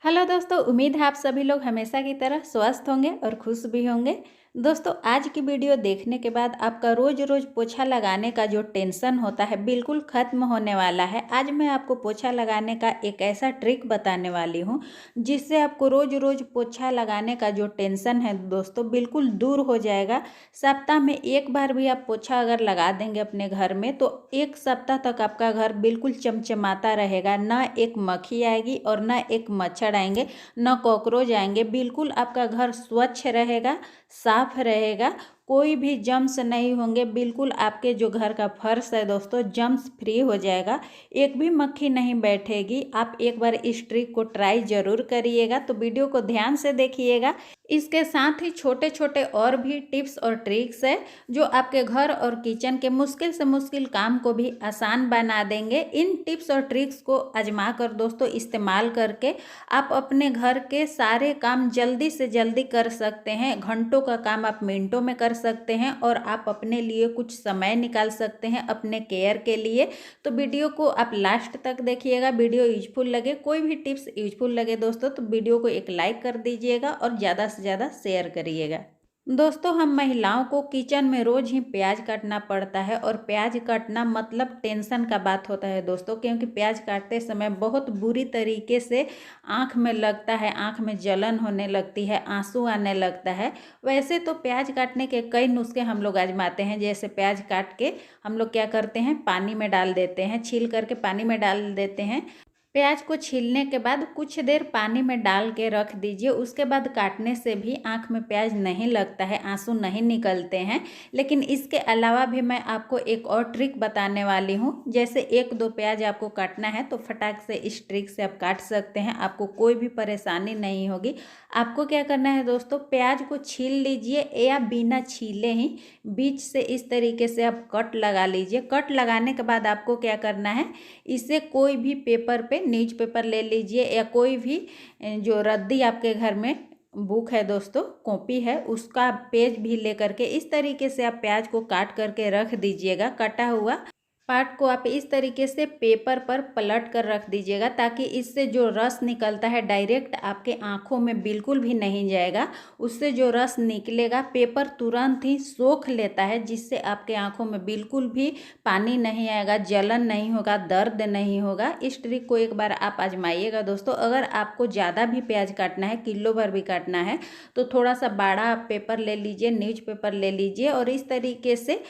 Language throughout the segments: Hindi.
हेलो दोस्तों, उम्मीद है आप सभी लोग हमेशा की तरह स्वस्थ होंगे और खुश भी होंगे। दोस्तों, आज की वीडियो देखने के बाद आपका रोज रोज पोछा लगाने का जो टेंशन होता है बिल्कुल ख़त्म होने वाला है। आज मैं आपको पोछा लगाने का एक ऐसा ट्रिक बताने वाली हूँ जिससे आपको रोज रोज पोछा लगाने का जो टेंशन है दोस्तों बिल्कुल दूर हो जाएगा। सप्ताह में एक बार भी आप पोछा अगर लगा देंगे अपने घर में तो एक सप्ताह तक आपका घर बिल्कुल चमचमाता रहेगा। ना एक मक्खी आएगी और ना एक मच्छर आएंगे, ना कॉकरोच आएंगे। बिल्कुल आपका घर स्वच्छ रहेगा, साफ रहेगा, कोई भी जम्स नहीं होंगे। बिल्कुल आपके जो घर का फर्श है दोस्तों जम्स फ्री हो जाएगा, एक भी मक्खी नहीं बैठेगी। आप एक बार इस ट्रिक को ट्राई ज़रूर करिएगा, तो वीडियो को ध्यान से देखिएगा। इसके साथ ही छोटे छोटे और भी टिप्स और ट्रिक्स है जो आपके घर और किचन के मुश्किल से मुश्किल काम को भी आसान बना देंगे। इन टिप्स और ट्रिक्स को आजमा कर दोस्तों इस्तेमाल करके आप अपने घर के सारे काम जल्दी से जल्दी कर सकते हैं। घंटों का काम आप मिनटों में कर सकते हैं और आप अपने लिए कुछ समय निकाल सकते हैं अपने केयर के लिए। तो वीडियो को आप लास्ट तक देखिएगा। वीडियो यूजफुल लगे, कोई भी टिप्स यूजफुल लगे दोस्तों तो वीडियो को एक लाइक कर दीजिएगा और ज़्यादा से ज़्यादा शेयर करिएगा। दोस्तों, हम महिलाओं को किचन में रोज ही प्याज काटना पड़ता है और प्याज काटना मतलब टेंशन का बात होता है दोस्तों, क्योंकि प्याज काटते समय बहुत बुरी तरीके से आँख में लगता है, आँख में जलन होने लगती है, आंसू आने लगता है। वैसे तो प्याज काटने के कई नुस्खे हम लोग आजमाते हैं। जैसे प्याज काट के हम लोग क्या करते हैं, पानी में डाल देते हैं, छील करके पानी में डाल देते हैं। प्याज को छीलने के बाद कुछ देर पानी में डाल के रख दीजिए। उसके बाद काटने से भी आँख में प्याज नहीं लगता है, आंसू नहीं निकलते हैं। लेकिन इसके अलावा भी मैं आपको एक और ट्रिक बताने वाली हूँ। जैसे एक दो प्याज आपको काटना है तो फटाक से इस ट्रिक से आप काट सकते हैं, आपको कोई भी परेशानी नहीं होगी। आपको क्या करना है दोस्तों, प्याज को छील लीजिए या बिना छीले ही बीच से इस तरीके से आप कट लगा लीजिए। कट लगाने के बाद आपको क्या करना है, इसे कोई भी पेपर पे, न्यूज़पेपर ले लीजिए या कोई भी जो रद्दी आपके घर में बुक है दोस्तों, कॉपी है, उसका पेज भी लेकर के इस तरीके से आप प्याज को काट करके रख दीजिएगा। कटा हुआ पार्ट को आप इस तरीके से पेपर पर पलट कर रख दीजिएगा ताकि इससे जो रस निकलता है डायरेक्ट आपके आँखों में बिल्कुल भी नहीं जाएगा। उससे जो रस निकलेगा पेपर तुरंत ही सोख लेता है, जिससे आपके आँखों में बिल्कुल भी पानी नहीं आएगा, जलन नहीं होगा, दर्द नहीं होगा। इस ट्रिक को एक बार आप आजमाइएगा दोस्तों। अगर आपको ज़्यादा भी प्याज काटना है, किलो भर भी काटना है, तो थोड़ा सा बड़ा पेपर ले लीजिए, न्यूज़पेपर ले लीजिए और इस तरीके से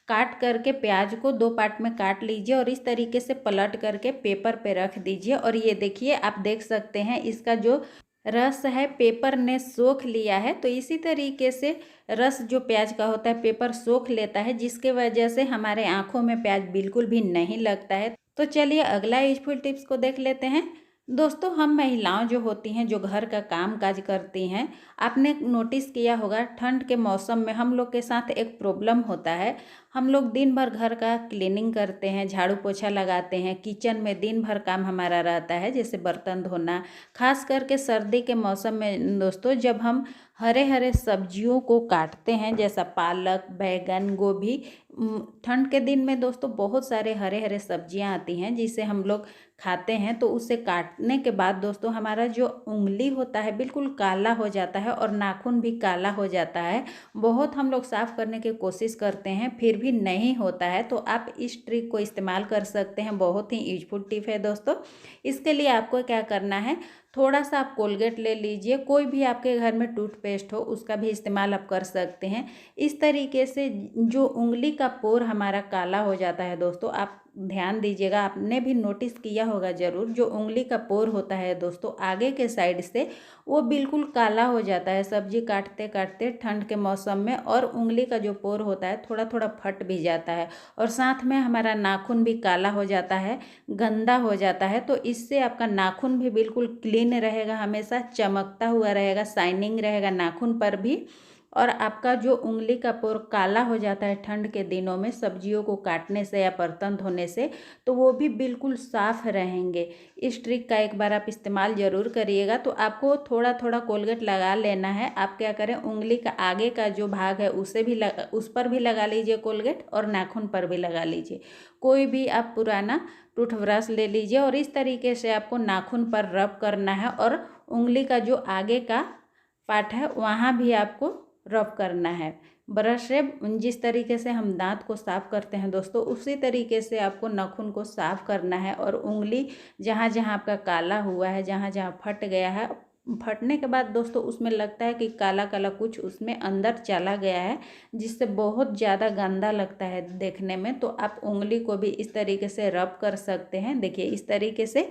काट करके प्याज को दो पार्ट में काट लीजिए और इस तरीके से पलट करके पेपर पे रख दीजिए। और ये देखिए, आप देख सकते हैं इसका जो रस है पेपर ने सोख लिया है। तो इसी तरीके से रस जो प्याज का होता है पेपर सोख लेता है, जिसके वजह से हमारे आँखों में प्याज बिल्कुल भी नहीं लगता है। तो चलिए अगला यूजफुल टिप्स को देख लेते हैं। दोस्तों, हम महिलाओं जो होती हैं, जो घर का काम काज करती हैं, आपने नोटिस किया होगा ठंड के मौसम में हम लोग के साथ एक प्रॉब्लम होता है। हम लोग दिन भर घर का क्लीनिंग करते हैं, झाड़ू पोछा लगाते हैं, किचन में दिन भर काम हमारा रहता है, जैसे बर्तन धोना। खास करके सर्दी के मौसम में दोस्तों जब हम हरे हरे सब्जियों को काटते हैं, जैसा पालक, बैगन, गोभी, ठंड के दिन में दोस्तों बहुत सारे हरे हरे सब्जियां आती हैं जिसे हम लोग खाते हैं। तो उसे काटने के बाद दोस्तों हमारा जो उंगली होता है बिल्कुल काला हो जाता है और नाखून भी काला हो जाता है। बहुत हम लोग साफ़ करने की कोशिश करते हैं फिर भी नहीं होता है। तो आप इस ट्रिक को इस्तेमाल कर सकते हैं, बहुत ही यूजफुल टिप है दोस्तों। इसके लिए आपको क्या करना है, थोड़ा सा आप कोलगेट ले लीजिए, कोई भी आपके घर में टूथपेस्ट हो उसका भी इस्तेमाल आप कर सकते हैं। इस तरीके से जो उंगली का पोर हमारा काला हो जाता है दोस्तों, आप ध्यान दीजिएगा, आपने भी नोटिस किया होगा ज़रूर, जो उंगली का पोर होता है दोस्तों आगे के साइड से वो बिल्कुल काला हो जाता है सब्जी काटते काटते ठंड के मौसम में। और उंगली का जो पोर होता है थोड़ा थोड़ा फट भी जाता है और साथ में हमारा नाखून भी काला हो जाता है, गंदा हो जाता है। तो इससे आपका नाखून भी बिल्कुल क्लीन रहेगा, हमेशा चमकता हुआ रहेगा, शाइनिंग रहेगा नाखून पर भी। और आपका जो उंगली का पोर काला हो जाता है ठंड के दिनों में सब्जियों को काटने से या बर्तन धोने से, तो वो भी बिल्कुल साफ़ रहेंगे। इस ट्रिक का एक बार आप इस्तेमाल ज़रूर करिएगा। तो आपको थोड़ा थोड़ा कोलगेट लगा लेना है। आप क्या करें, उंगली का आगे का जो भाग है उस पर भी लगा लीजिए कोलगेट, और नाखून पर भी लगा लीजिए। कोई भी आप पुराना टूथब्रश ले लीजिए और इस तरीके से आपको नाखून पर रब करना है, और उंगली का जो आगे का पार्ट है वहाँ भी आपको रब करना है। ब्रश से जिस तरीके से हम दांत को साफ़ करते हैं दोस्तों, उसी तरीके से आपको नाखून को साफ़ करना है। और उंगली जहाँ जहाँ आपका काला हुआ है, जहाँ जहाँ फट गया है, फटने के बाद दोस्तों उसमें लगता है कि काला काला कुछ उसमें अंदर चला गया है, जिससे बहुत ज़्यादा गंदा लगता है देखने में। तो आप उंगली को भी इस तरीके से रब कर सकते हैं। देखिए इस तरीके से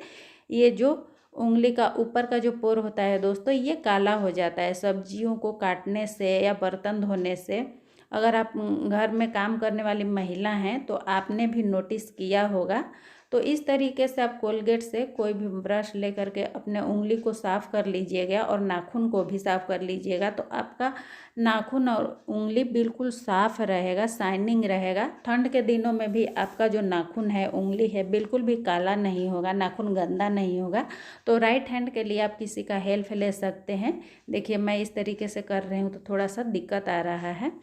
ये जो उंगली का ऊपर का जो पोर होता है दोस्तों, ये काला हो जाता है सब्जियों को काटने से या बर्तन धोने से। अगर आप घर में काम करने वाली महिला हैं तो आपने भी नोटिस किया होगा। तो इस तरीके से आप कोलगेट से कोई भी ब्रश लेकर के अपने उंगली को साफ़ कर लीजिएगा और नाखून को भी साफ़ कर लीजिएगा। तो आपका नाखून और उंगली बिल्कुल साफ़ रहेगा, शाइनिंग रहेगा। ठंड के दिनों में भी आपका जो नाखून है, उंगली है, बिल्कुल भी काला नहीं होगा, नाखून गंदा नहीं होगा। तो राइट हैंड के लिए आप किसी का हेल्प ले सकते हैं। देखिए मैं इस तरीके से कर रही हूँ तो थोड़ा सा दिक्कत आ रहा है।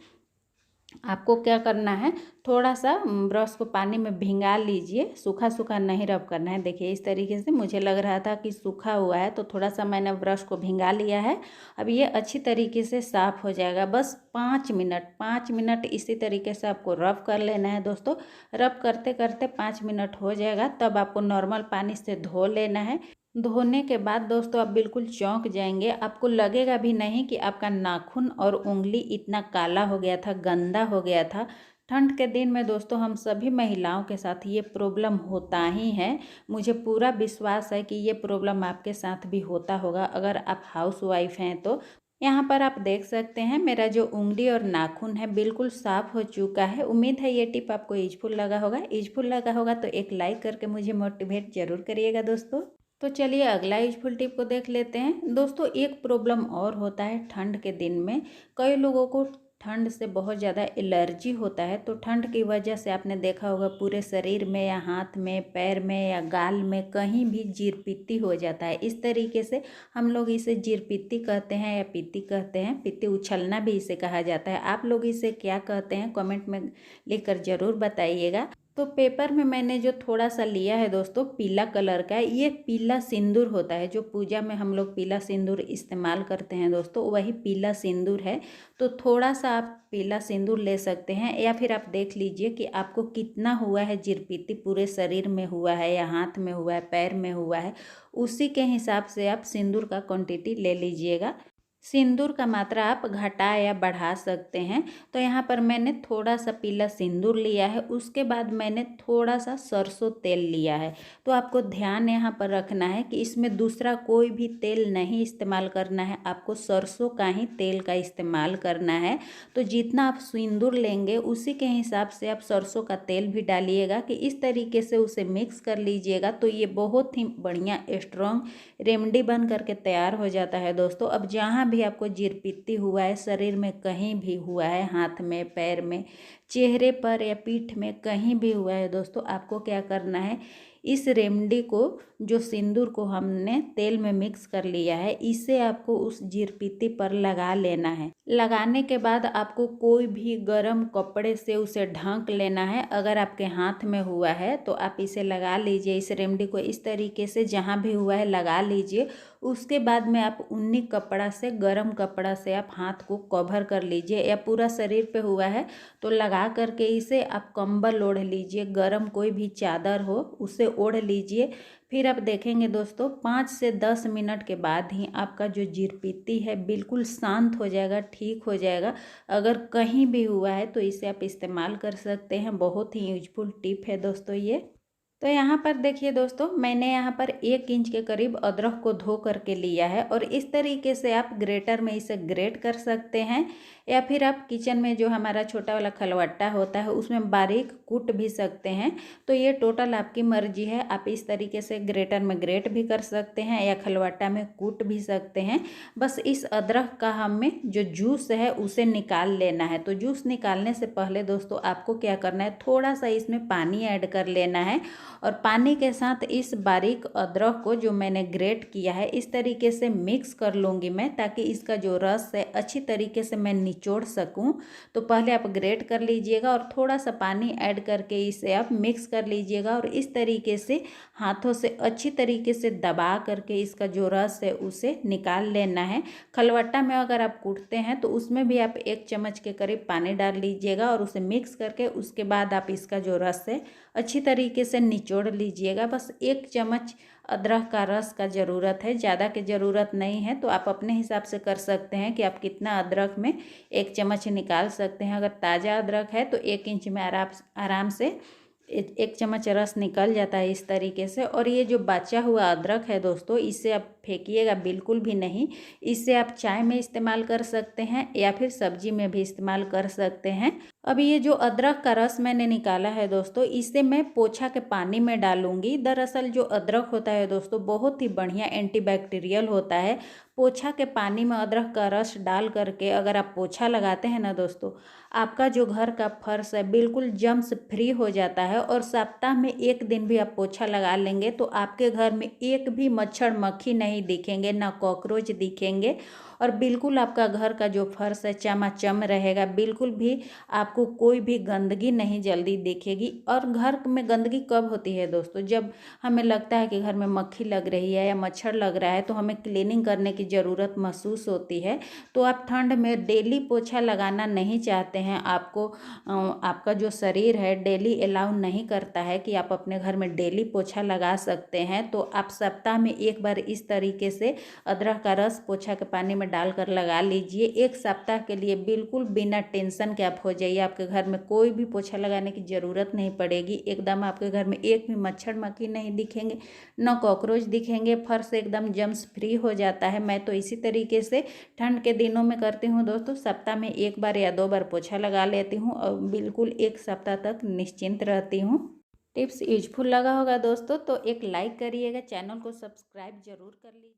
आपको क्या करना है, थोड़ा सा ब्रश को पानी में भिंगा लीजिए, सूखा सूखा नहीं रब करना है। देखिए इस तरीके से मुझे लग रहा था कि सूखा हुआ है, तो थोड़ा सा मैंने ब्रश को भिंगा लिया है। अब ये अच्छी तरीके से साफ़ हो जाएगा। बस 5 मिनट इसी तरीके से आपको रब कर लेना है दोस्तों। रब करते करते 5 मिनट हो जाएगा, तब आपको नॉर्मल पानी से धो लेना है। धोने के बाद दोस्तों आप बिल्कुल चौंक जाएंगे। आपको लगेगा भी नहीं कि आपका नाखून और उंगली इतना काला हो गया था, गंदा हो गया था। ठंड के दिन में दोस्तों हम सभी महिलाओं के साथ ये प्रॉब्लम होता ही है। मुझे पूरा विश्वास है कि ये प्रॉब्लम आपके साथ भी होता होगा अगर आप हाउस वाइफ हैं तो। यहाँ पर आप देख सकते हैं मेरा जो उंगली और नाखून है बिल्कुल साफ़ हो चुका है। उम्मीद है ये टिप आपको यूजफुल लगा होगा। यूजफुल लगा होगा तो एक लाइक करके मुझे मोटिवेट ज़रूर करिएगा दोस्तों। तो चलिए अगला यूजफुल टिप को देख लेते हैं दोस्तों। एक प्रॉब्लम और होता है ठंड के दिन में। कई लोगों को ठंड से बहुत ज़्यादा एलर्जी होता है। तो ठंड की वजह से आपने देखा होगा पूरे शरीर में या हाथ में, पैर में या गाल में कहीं भी जीरपित्ती हो जाता है। इस तरीके से हम लोग इसे जीरपित्ती कहते हैं या पित्ती कहते हैं। पित्ती उछलना भी इसे कहा जाता है। आप लोग इसे क्या कहते हैं कमेंट में लिखकर ज़रूर बताइएगा। तो पेपर में मैंने जो थोड़ा सा लिया है दोस्तों, पीला कलर का, ये पीला सिंदूर होता है। जो पूजा में हम लोग पीला सिंदूर इस्तेमाल करते हैं दोस्तों, वही पीला सिंदूर है। तो थोड़ा सा आप पीला सिंदूर ले सकते हैं, या फिर आप देख लीजिए कि आपको कितना हुआ है जीरपित्ती, पूरे शरीर में हुआ है या हाथ में हुआ है, पैर में हुआ है। उसी के हिसाब से आप सिंदूर का क्वांटिटी ले लीजिएगा। सिंदूर का मात्रा आप घटा या बढ़ा सकते हैं। तो यहाँ पर मैंने थोड़ा सा पीला सिंदूर लिया है, उसके बाद मैंने थोड़ा सा सरसों तेल लिया है। तो आपको ध्यान यहाँ पर रखना है कि इसमें दूसरा कोई भी तेल नहीं इस्तेमाल करना है, आपको सरसों का ही तेल का इस्तेमाल करना है। तो जितना आप सिंदूर लेंगे उसी के हिसाब से आप सरसों का तेल भी डालिएगा, कि इस तरीके से उसे मिक्स कर लीजिएगा। तो ये बहुत ही बढ़िया स्ट्रॉन्ग रेमेडी बन करके तैयार हो जाता है दोस्तों। अब जहाँ भी आपको जीरपित्ती हुआ है, शरीर में कहीं भी हुआ है, हाथ में, पैर में, चेहरे पर या पीठ में कहीं भी हुआ है दोस्तों, आपको क्या करना है, इस रेमेडी को, जो सिंदूर को हमने तेल में मिक्स कर लिया है, इसे आपको उस जीरपित्ती पर लगा लेना है। लगाने के बाद आपको कोई भी गर्म कपड़े से उसे ढक लेना है। अगर आपके हाथ में हुआ है तो आप इसे लगा लीजिए, इस रेमेडी को इस तरीके से जहाँ भी हुआ है लगा लीजिए। उसके बाद में आप ऊनी कपड़ा से, गर्म कपड़ा से आप हाथ को कवर कर लीजिए, या पूरा शरीर पे हुआ है तो लगा करके इसे आप कंबल ओढ़ लीजिए, गर्म कोई भी चादर हो उसे ओढ़ लीजिए। फिर आप देखेंगे दोस्तों 5 से 10 मिनट के बाद ही आपका जो जीरपित्ती है बिल्कुल शांत हो जाएगा, ठीक हो जाएगा। अगर कहीं भी हुआ है तो इसे आप इस्तेमाल कर सकते हैं। बहुत ही यूजफुल टिप है दोस्तों ये। तो यहाँ पर देखिए दोस्तों, मैंने यहाँ पर 1 इंच के करीब अदरक को धो करके लिया है और इस तरीके से आप ग्रेटर में इसे ग्रेट कर सकते हैं, या फिर आप किचन में जो हमारा छोटा वाला खलवट्टा होता है उसमें बारीक कूट भी सकते हैं। तो ये टोटल आपकी मर्जी है, आप इस तरीके से ग्रेटर में ग्रेट भी कर सकते हैं या खलवट्टा में कूट भी सकते हैं। बस इस अदरक का हमें जो जूस है उसे निकाल लेना है। तो जूस निकालने से पहले दोस्तों आपको क्या करना है, थोड़ा सा इसमें पानी ऐड कर लेना है और पानी के साथ इस बारीक अदरक को जो मैंने ग्रेट किया है इस तरीके से मिक्स कर लूँगी मैं, ताकि इसका जो रस है अच्छी तरीके से मैं निचोड़ सकूं। तो पहले आप ग्रेट कर लीजिएगा और थोड़ा सा पानी ऐड करके इसे आप मिक्स कर लीजिएगा और इस तरीके से हाथों से अच्छी तरीके से दबा करके इसका जो रस है उसे निकाल लेना है। खलवट्टा में अगर आप कूटते हैं तो उसमें भी आप 1 चम्मच के करीब पानी डाल लीजिएगा और उसे मिक्स करके उसके बाद आप इसका जो रस है अच्छी तरीके से निचोड़ लीजिएगा। बस 1 चम्मच अदरक का रस का ज़रूरत है, ज़्यादा की ज़रूरत नहीं है। तो आप अपने हिसाब से कर सकते हैं कि आप कितना अदरक में 1 चम्मच निकाल सकते हैं। अगर ताज़ा अदरक है तो 1 इंच में आराम से 1 चम्मच रस निकल जाता है इस तरीके से। और ये जो बचा हुआ अदरक है दोस्तों, इसे आप फेंकिएगा बिल्कुल भी नहीं। इसे आप चाय में इस्तेमाल कर सकते हैं या फिर सब्जी में भी इस्तेमाल कर सकते हैं। अब ये जो अदरक का रस मैंने निकाला है दोस्तों, इसे मैं पोछा के पानी में डालूंगी। दरअसल जो अदरक होता है दोस्तों बहुत ही बढ़िया एंटीबैक्टीरियल होता है। पोछा के पानी में अदरक का रस डाल करके अगर आप पोछा लगाते हैं ना दोस्तों, आपका जो घर का फर्श है बिल्कुल जम्स फ्री हो जाता है। और सप्ताह में 1 दिन भी आप पोछा लगा लेंगे तो आपके घर में एक भी मच्छर मक्खी नहीं दिखेंगे, ना कॉकरोच दिखेंगे। और बिल्कुल आपका घर का जो फर्श है चमाचम रहेगा, बिल्कुल भी आपको कोई भी गंदगी नहीं जल्दी दिखेगी। और घर में गंदगी कब होती है दोस्तों, जब हमें लगता है कि घर में मक्खी लग रही है या मच्छर लग रहा है तो हमें क्लीनिंग करने की ज़रूरत महसूस होती है। तो आप ठंड में डेली पोछा लगाना नहीं चाहते हैं, आपका जो शरीर है डेली अलाउ नहीं करता है कि आप अपने घर में डेली पोछा लगा सकते हैं, तो आप सप्ताह में 1 बार इस तरीके से अदरक का रस पोछा के पानी में डालकर लगा लीजिए। 1 सप्ताह के लिए बिल्कुल बिना टेंशन के आप हो जाइए। आपके घर में कोई भी पोछा लगाने की ज़रूरत नहीं पड़ेगी। एकदम आपके घर में एक भी मच्छर मक्खी नहीं दिखेंगे, न कॉकरोच दिखेंगे, फर्श एकदम जम्स फ्री हो जाता है। मैं तो इसी तरीके से ठंड के दिनों में करती हूँ दोस्तों, सप्ताह में 1 बार या 2 बार पोछा लगा लेती हूँ और बिल्कुल 1 सप्ताह तक निश्चिंत रहती हूँ। टिप्स यूजफुल लगा होगा दोस्तों तो एक लाइक करिएगा, चैनल को सब्सक्राइब जरूर कर लीजिए।